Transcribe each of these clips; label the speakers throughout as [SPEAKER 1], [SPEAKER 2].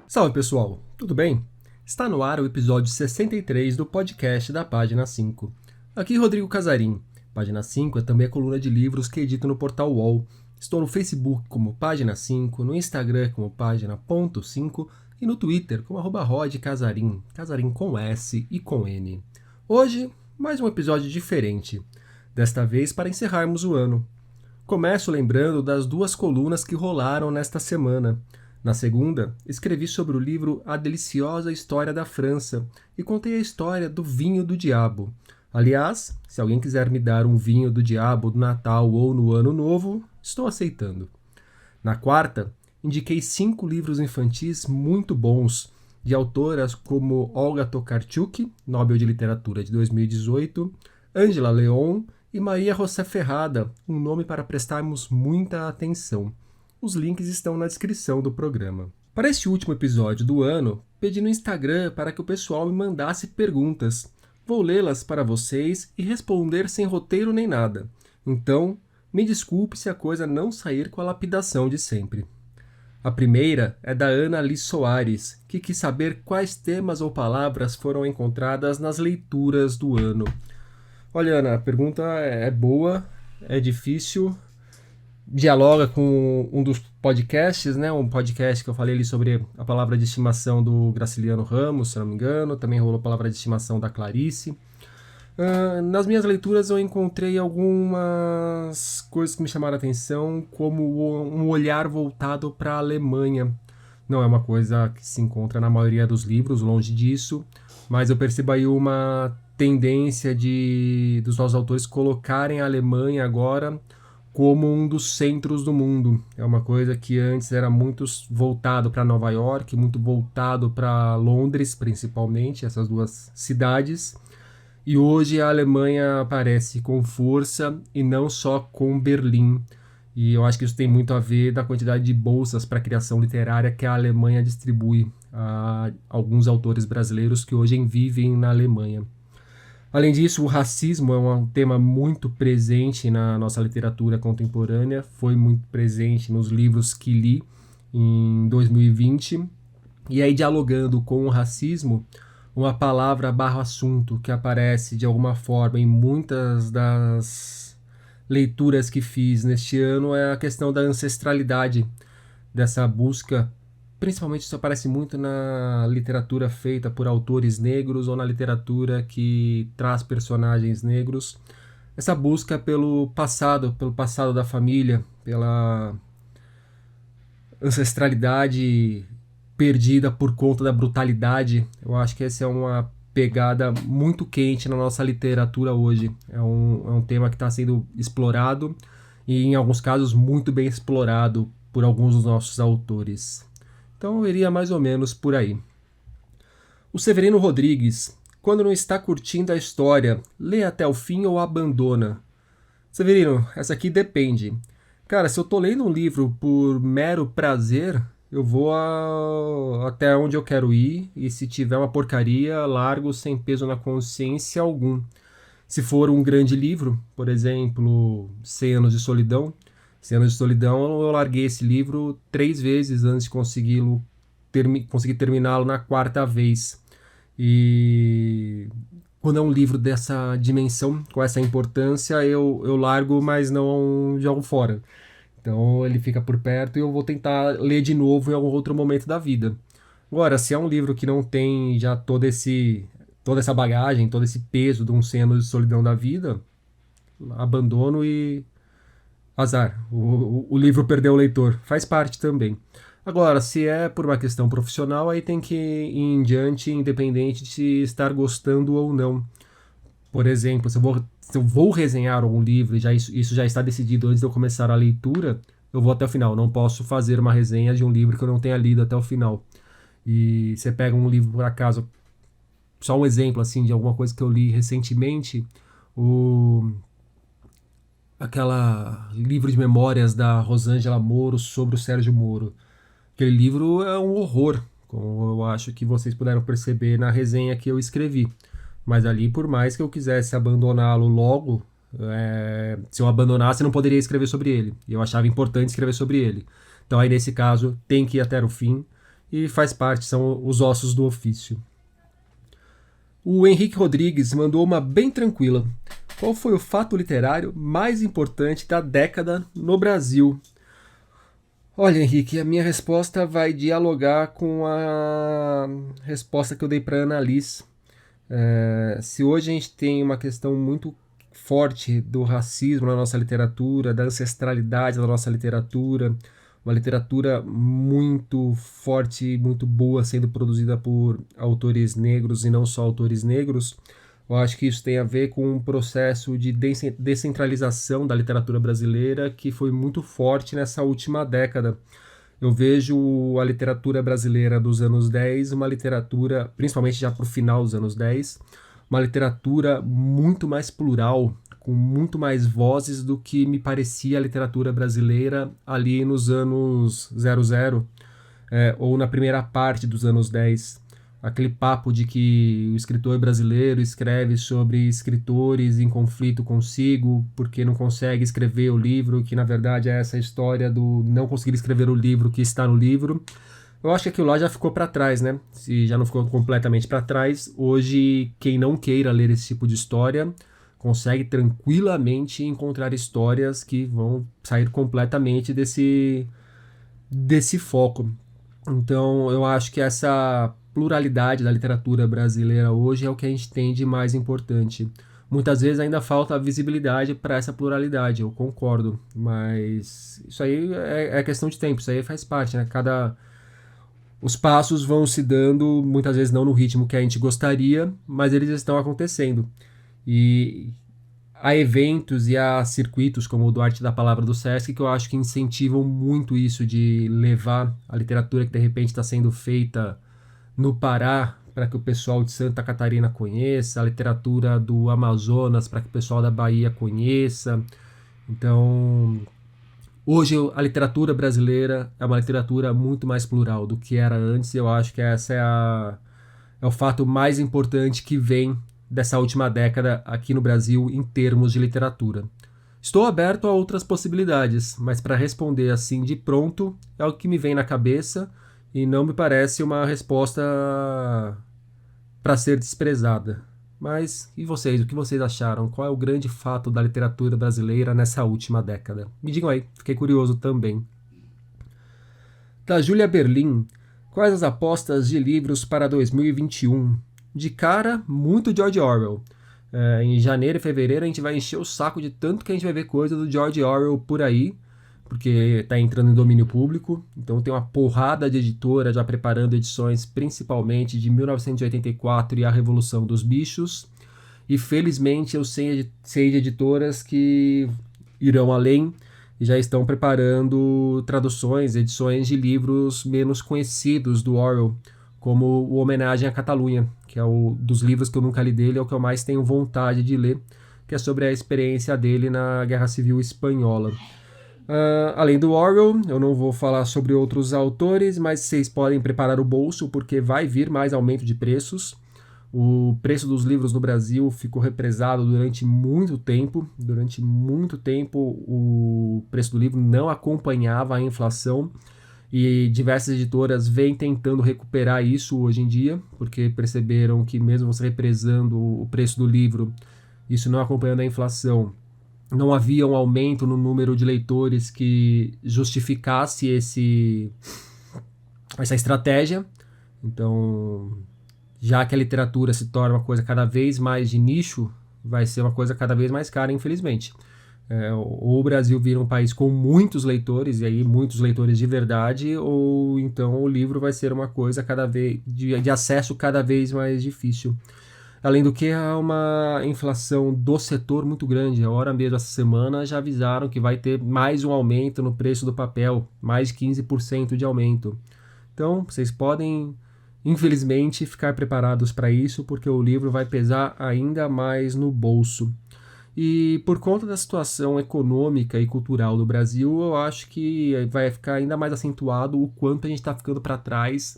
[SPEAKER 1] Salve pessoal, tudo bem? Está no ar o episódio 63 do podcast da Página 5. Aqui Rodrigo Casarim. Página 5 é também a coluna de livros que edito no portal UOL. Estou no Facebook como Página 5, no Instagram como Página.5 e no Twitter como @rodcasarim, Casarim com S e com N. Hoje, mais um episódio diferente, desta vez para encerrarmos o ano. Começo lembrando das duas colunas que rolaram nesta semana. Na segunda, escrevi sobre o livro A Deliciosa História da França e contei a história do vinho do diabo. Aliás, se alguém quiser me dar um vinho do diabo no Natal ou no Ano Novo, estou aceitando. Na quarta, indiquei 5 livros infantis muito bons, de autoras como Olga Tokarczuk, Nobel de Literatura de 2018, Ângela Leon e Maria José Ferrada, um nome para prestarmos muita atenção. Os links estão na descrição do programa. Para este último episódio do ano, pedi no Instagram para que o pessoal me mandasse perguntas. Vou lê-las para vocês e responder sem roteiro nem nada. Então, me desculpe se a coisa não sair com a lapidação de sempre. A primeira é da Ana Liz Soares, que quis saber quais temas ou palavras foram encontradas nas leituras do ano. Olha, Ana, a pergunta é boa, é difícil, dialoga com um dos podcasts, né? Um podcast que eu falei ali sobre a palavra de estimação do Graciliano Ramos, se não me engano, também rolou a palavra de estimação da Clarice. Nas minhas leituras eu encontrei algumas coisas que me chamaram a atenção, como um olhar voltado para a Alemanha. Não é uma coisa que se encontra na maioria dos livros, longe disso, mas eu percebo aí uma tendência dos nossos autores colocarem a Alemanha agora como um dos centros do mundo. É uma coisa que antes era muito voltado para Nova York, muito voltado para Londres, principalmente, essas duas cidades. E hoje a Alemanha aparece com força e não só com Berlim. E eu acho que isso tem muito a ver da quantidade de bolsas para criação literária que a Alemanha distribui a alguns autores brasileiros que hoje vivem na Alemanha. Além disso, o racismo é um tema muito presente na nossa literatura contemporânea, foi muito presente nos livros que li em 2020. E aí, dialogando com o racismo, uma palavra / assunto que aparece de alguma forma em muitas das leituras que fiz neste ano é a questão da ancestralidade, dessa busca. Principalmente isso aparece muito na literatura feita por autores negros ou na literatura que traz personagens negros. Essa busca pelo passado da família, pela ancestralidade perdida por conta da brutalidade. Eu acho que essa é uma pegada muito quente na nossa literatura hoje. É um tema que está sendo explorado e, em alguns casos, muito bem explorado por alguns dos nossos autores. Então eu iria mais ou menos por aí. O Severino Rodrigues: quando não está curtindo a história, lê até o fim ou abandona? Severino, essa aqui depende. Cara, se eu tô lendo um livro por mero prazer, eu vou até onde eu quero ir, e se tiver uma porcaria, largo sem peso na consciência algum. Se for um grande livro, por exemplo, 100 Anos de Solidão, 100 Anos de Solidão, eu larguei esse livro 3 vezes antes de conseguir terminá-lo na 4ª vez. E quando é um livro dessa dimensão, com essa importância, eu largo, mas não jogo fora. Então ele fica por perto e eu vou tentar ler de novo em algum outro momento da vida. Agora, se é um livro que não tem já toda essa bagagem, todo esse peso de um 100 Anos de Solidão da vida, abandono e azar. O livro perdeu o leitor. Faz parte também. Agora, se é por uma questão profissional, aí tem que ir em diante, independente de estar gostando ou não. Por exemplo, se eu vou resenhar um livro, e isso já está decidido antes de eu começar a leitura, eu vou até o final. Não posso fazer uma resenha de um livro que eu não tenha lido até o final. E você pega um livro, por acaso, só um exemplo assim de alguma coisa que eu li recentemente, aquela livro de memórias da Rosângela Moro sobre o Sérgio Moro. Aquele livro é um horror, como eu acho que vocês puderam perceber na resenha que eu escrevi. Mas ali, por mais que eu quisesse abandoná-lo logo, Se eu abandonasse, eu não poderia escrever sobre ele. E eu achava importante escrever sobre ele. Então aí, nesse caso, tem que ir até o fim. E faz parte, são os ossos do ofício. O Henrique Rodrigues mandou uma bem tranquila. Qual foi o fato literário mais importante da década no Brasil? Olha, Henrique, a minha resposta vai dialogar com a resposta que eu dei para a Ana Liz. Se hoje a gente tem uma questão muito forte do racismo na nossa literatura, da ancestralidade da nossa literatura, uma literatura muito forte, muito boa, sendo produzida por autores negros e não só autores negros, eu acho que isso tem a ver com um processo de descentralização da literatura brasileira que foi muito forte nessa última década. Eu vejo a literatura brasileira dos anos 10, uma literatura, principalmente já para o final dos anos 10, uma literatura muito mais plural, com muito mais vozes do que me parecia a literatura brasileira ali nos anos 00, ou na primeira parte dos anos 10. Aquele papo de que o escritor brasileiro escreve sobre escritores em conflito consigo porque não consegue escrever o livro, que na verdade é essa história do não conseguir escrever o livro que está no livro. Eu acho que aquilo lá já ficou para trás, né? Se já não ficou completamente para trás, hoje quem não queira ler esse tipo de história consegue tranquilamente encontrar histórias que vão sair completamente desse foco. Então, eu acho que essa pluralidade da literatura brasileira hoje é o que a gente tem de mais importante. Muitas vezes ainda falta visibilidade para essa pluralidade, eu concordo, mas isso aí é questão de tempo, isso aí faz parte, né? Os passos vão se dando, muitas vezes não no ritmo que a gente gostaria, mas eles estão acontecendo. E há eventos e há circuitos, como o do Arte da Palavra do Sesc, que eu acho que incentivam muito isso de levar a literatura que de repente está sendo feita no Pará para que o pessoal de Santa Catarina conheça, a literatura do Amazonas para que o pessoal da Bahia conheça. Então, hoje a literatura brasileira é uma literatura muito mais plural do que era antes, e eu acho que essa é o fato mais importante que vem dessa última década aqui no Brasil em termos de literatura. Estou aberto a outras possibilidades, mas para responder assim de pronto é o que me vem na cabeça e não me parece uma resposta para ser desprezada. Mas e vocês? O que vocês acharam? Qual é o grande fato da literatura brasileira nessa última década? Me digam aí, fiquei curioso também. Da Júlia Berlim, quais as apostas de livros para 2021? De cara, muito George Orwell. Em janeiro e fevereiro a gente vai encher o saco de tanto que a gente vai ver coisa do George Orwell por aí, porque está entrando em domínio público. Então tem uma porrada de editora já preparando edições, principalmente de 1984 e a Revolução dos Bichos. E felizmente eu sei de editoras que irão além e já estão preparando traduções, edições de livros menos conhecidos do Orwell, como o Homenagem à Catalunha, que é o dos livros que eu nunca li dele, é o que eu mais tenho vontade de ler, que é sobre a experiência dele na Guerra Civil Espanhola. Além do Orwell, eu não vou falar sobre outros autores, mas vocês podem preparar o bolso, porque vai vir mais aumento de preços. O preço dos livros no Brasil ficou represado durante muito tempo. Durante muito tempo, o preço do livro não acompanhava a inflação. E diversas editoras vêm tentando recuperar isso hoje em dia, porque perceberam que mesmo você represando o preço do livro, isso não acompanhando a inflação, não havia um aumento no número de leitores que justificasse essa estratégia. Então, já que a literatura se torna uma coisa cada vez mais de nicho, vai ser uma coisa cada vez mais cara, infelizmente. Ou o Brasil vira um país com muitos leitores, e aí muitos leitores de verdade, ou então o livro vai ser uma coisa cada vez de acesso cada vez mais difícil. Além do que, há uma inflação do setor muito grande. Agora mesmo, essa semana, já avisaram que vai ter mais um aumento no preço do papel, mais de 15% de aumento. Então, vocês podem, infelizmente, ficar preparados para isso, porque o livro vai pesar ainda mais no bolso. E por conta da situação econômica e cultural do Brasil, eu acho que vai ficar ainda mais acentuado o quanto a gente está ficando para trás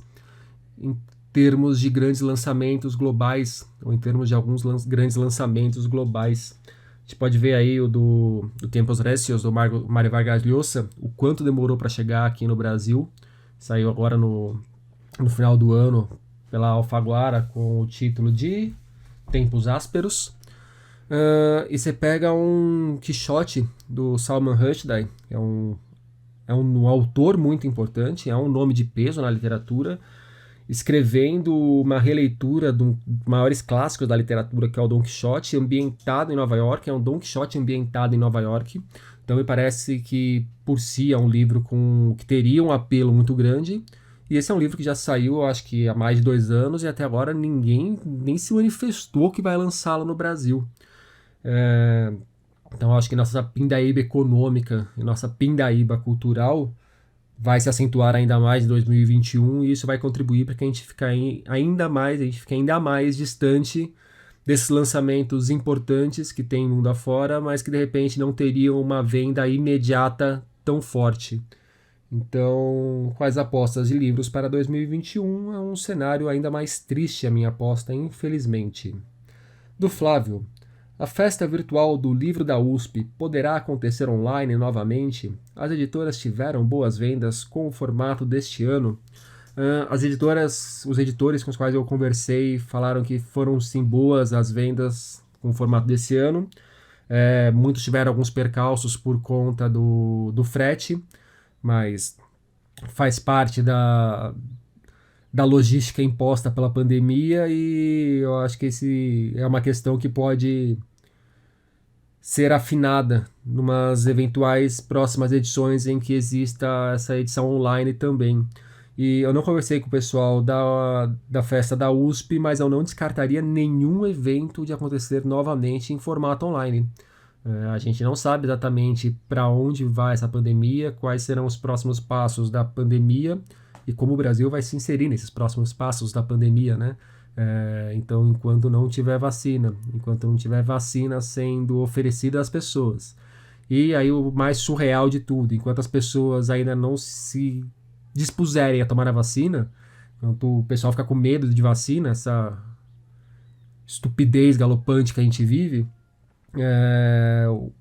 [SPEAKER 1] em termos de grandes lançamentos globais, ou em termos de alguns grandes lançamentos globais. gente pode ver aí do Tempos Recios, do Mário Vargas Llosa, o quanto demorou para chegar aqui no Brasil. Saiu agora no final do ano pela Alfaguara com o título de Tempos Ásperos. E você pega um Quixote do Salman Rushdie, que é um autor muito importante, é um nome de peso na literatura, escrevendo uma releitura dos maiores clássicos da literatura, que é o Don Quixote, ambientado em Nova York. É um Don Quixote ambientado em Nova York. Então me parece que, por si, é um livro que teria um apelo muito grande. E esse é um livro que já saiu, eu acho que há mais de 2 anos, e até agora ninguém nem se manifestou que vai lançá-lo no Brasil. Então eu acho que nossa pindaíba econômica e nossa pindaíba cultural vai se acentuar ainda mais em 2021 e isso vai contribuir para que a gente fique ainda mais distante desses lançamentos importantes que tem mundo afora, mas que de repente não teriam uma venda imediata tão forte. Então, com as apostas de livros para 2021, é um cenário ainda mais triste a minha aposta, infelizmente. Do Flávio. A festa virtual do livro da USP poderá acontecer online novamente? As editoras tiveram boas vendas com o formato deste ano? Os editores com os quais eu conversei falaram que foram sim boas as vendas com o formato desse ano. Muitos tiveram alguns percalços por conta do frete, mas faz parte da logística imposta pela pandemia e eu acho que esse é uma questão que pode ser afinada numas eventuais próximas edições em que exista essa edição online também. E eu não conversei com o pessoal da festa da USP, mas eu não descartaria nenhum evento de acontecer novamente em formato online. A gente não sabe exatamente para onde vai essa pandemia, quais serão os próximos passos da pandemia e como o Brasil vai se inserir nesses próximos passos da pandemia, né? Então, enquanto não tiver vacina sendo oferecida às pessoas. E aí o mais surreal de tudo, enquanto as pessoas ainda não se dispuserem a tomar a vacina, enquanto o pessoal fica com medo de vacina, essa estupidez galopante que a gente vive,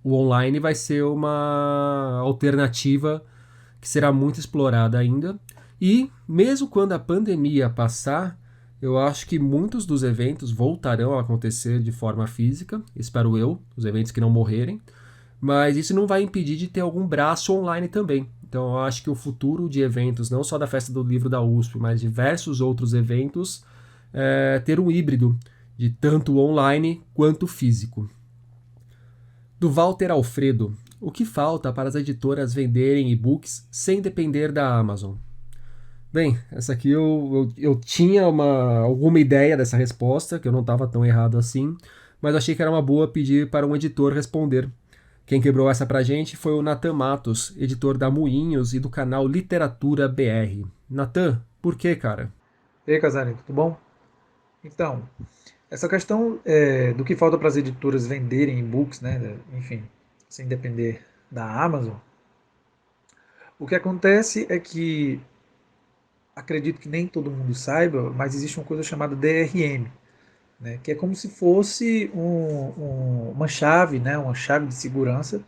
[SPEAKER 1] o online vai ser uma alternativa que será muito explorada ainda. E mesmo quando a pandemia passar, eu acho que muitos dos eventos voltarão a acontecer de forma física, espero eu, os eventos que não morrerem, mas isso não vai impedir de ter algum braço online também. Então eu acho que o futuro de eventos, não só da Festa do Livro da USP, mas diversos outros eventos, ter um híbrido de tanto online quanto físico. Do Walter Alfredo. O que falta para as editoras venderem e-books sem depender da Amazon? Bem, essa aqui eu tinha alguma ideia dessa resposta, que eu não estava tão errado assim, mas achei que era uma boa pedir para um editor responder. Quem quebrou essa pra gente foi o Natan Matos, editor da Moinhos e do canal Literatura BR. Natan, por quê, cara?
[SPEAKER 2] E aí, Casarinho, tudo bom? Então, essa questão do que falta para as editoras venderem e-books, né, enfim, sem depender da Amazon, o que acontece é que, acredito que nem todo mundo saiba, mas existe uma coisa chamada DRM, né, que é como se fosse uma chave, né, uma chave de segurança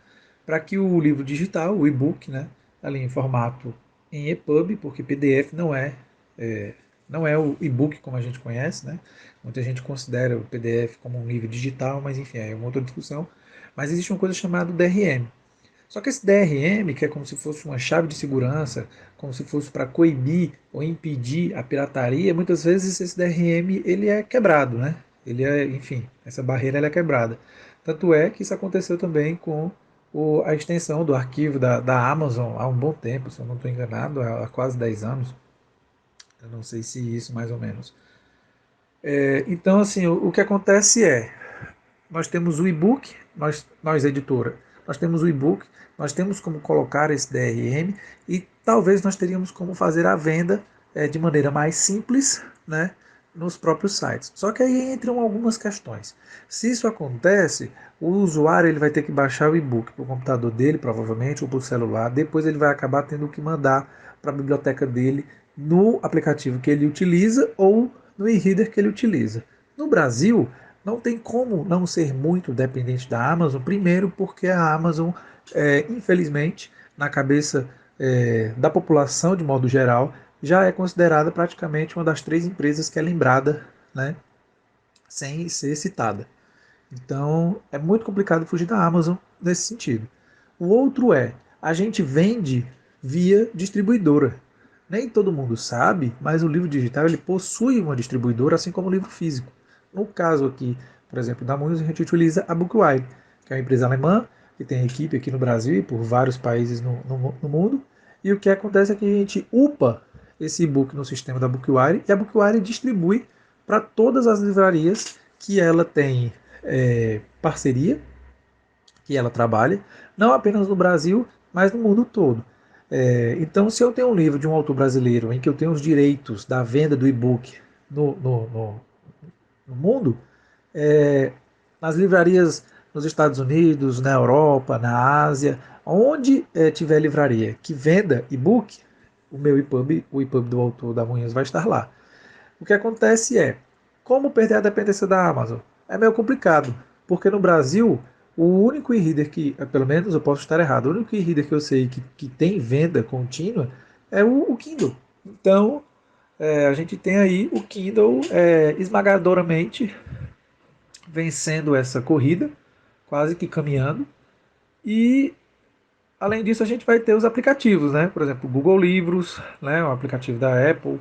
[SPEAKER 2] para que o livro digital, o e-book, né, ali em formato em EPUB, porque PDF não é o e-book como a gente conhece, né? Muita gente considera o PDF como um livro digital, mas enfim, é uma outra discussão. Mas existe uma coisa chamada DRM. Só que esse DRM, que é como se fosse uma chave de segurança, como se fosse para coibir ou impedir a pirataria, muitas vezes esse DRM ele é quebrado, né? Enfim, essa barreira ela é quebrada. Tanto é que isso aconteceu também com a extensão do arquivo da Amazon há um bom tempo, se eu não estou enganado, há quase 10 anos. Eu não sei se isso mais ou menos. Então, assim, o que acontece nós temos o e-book, nós editora, nós temos o e-book, nós temos como colocar esse DRM e talvez nós teríamos como fazer a venda de maneira mais simples, né, nos próprios sites. Só que aí entram algumas questões. Se isso acontece, o usuário ele vai ter que baixar o e-book para o computador dele, provavelmente, ou para o celular. Depois ele vai acabar tendo que mandar para a biblioteca dele no aplicativo que ele utiliza ou no e-reader que ele utiliza. No Brasil, não tem como não ser muito dependente da Amazon, primeiro porque a Amazon, infelizmente, na cabeça da população de modo geral, já é considerada praticamente uma das 3 empresas que é lembrada, né, sem ser citada. Então é muito complicado fugir da Amazon nesse sentido. O outro a gente vende via distribuidora. Nem todo mundo sabe, mas o livro digital ele possui uma distribuidora, assim como o livro físico. No caso aqui, por exemplo, da Munhoz, a gente utiliza a Bookwire, que é uma empresa alemã, que tem equipe aqui no Brasil e por vários países no mundo. E o que acontece é que a gente upa esse e-book no sistema da Bookwire e a Bookwire distribui para todas as livrarias que ela tem parceria, que ela trabalha, não apenas no Brasil, mas no mundo todo. Então, se eu tenho um livro de um autor brasileiro em que eu tenho os direitos da venda do e-book no mundo, nas livrarias nos Estados Unidos, na Europa, na Ásia, onde tiver livraria que venda e-book, o meu EPUB, o EPUB do autor da Munhoz vai estar lá. O que acontece como perder a dependência da Amazon? É meio complicado, porque no Brasil, o único e-reader que, pelo menos eu posso estar errado, o único e-reader que eu sei que tem venda contínua é o Kindle. Então, a gente tem aí o Kindle esmagadoramente vencendo essa corrida, quase que caminhando. E, além disso, a gente vai ter os aplicativos, né? Por exemplo, o Google Livros, né? O aplicativo da Apple,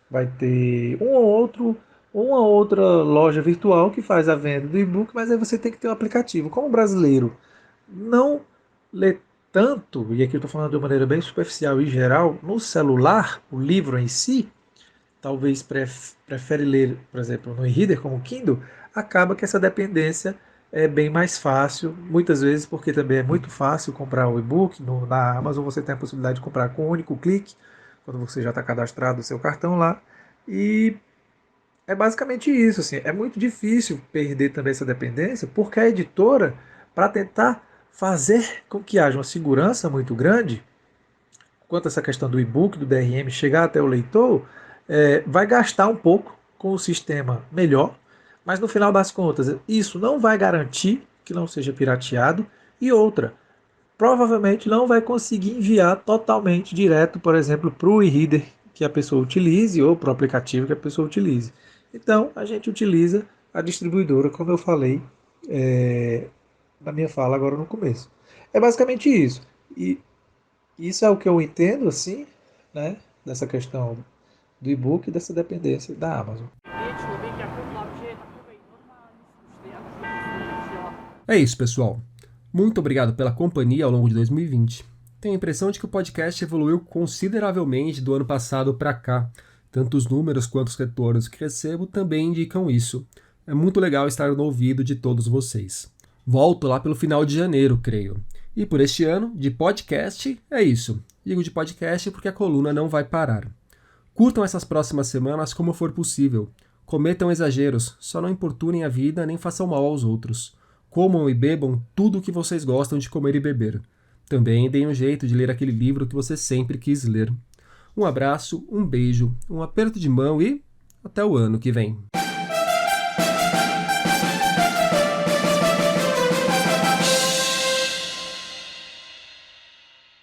[SPEAKER 2] vai ter uma outra loja virtual que faz a venda do e-book, mas aí você tem que ter um aplicativo. Como o brasileiro não lê tanto, e aqui eu estou falando de uma maneira bem superficial e geral, no celular, o livro em si, talvez prefere ler, por exemplo, no e-reader como o Kindle, acaba que essa dependência é bem mais fácil, muitas vezes porque também é muito fácil comprar o e-book. Na Amazon você tem a possibilidade de comprar com um único clique, quando você já está cadastrado o seu cartão lá. E é basicamente isso. Assim, é muito difícil perder também essa dependência, porque a editora, para tentar fazer com que haja uma segurança muito grande, quanto a essa questão do e-book, do DRM, chegar até o leitor, vai gastar um pouco com o sistema melhor, mas no final das contas, isso não vai garantir que não seja pirateado. E outra, provavelmente não vai conseguir enviar totalmente direto, por exemplo, para o e-reader que a pessoa utilize ou para o aplicativo que a pessoa utilize. Então, a gente utiliza a distribuidora, como eu falei na minha fala agora no começo. É basicamente isso. E isso é o que eu entendo, assim, né, dessa questão do e-book e dessa dependência da Amazon.
[SPEAKER 1] É isso, pessoal. Muito obrigado pela companhia ao longo de 2020. Tenho a impressão de que o podcast evoluiu consideravelmente do ano passado para cá. Tanto os números quanto os retornos que recebo também indicam isso. É muito legal estar no ouvido de todos vocês. Volto lá pelo final de janeiro, creio. E por este ano, de podcast, é isso. Digo de podcast porque a coluna não vai parar. Curtam essas próximas semanas como for possível. Cometam exageros, só não importunem a vida nem façam mal aos outros. Comam e bebam tudo o que vocês gostam de comer e beber. Também deem um jeito de ler aquele livro que você sempre quis ler. Um abraço, um beijo, um aperto de mão e até o ano que vem.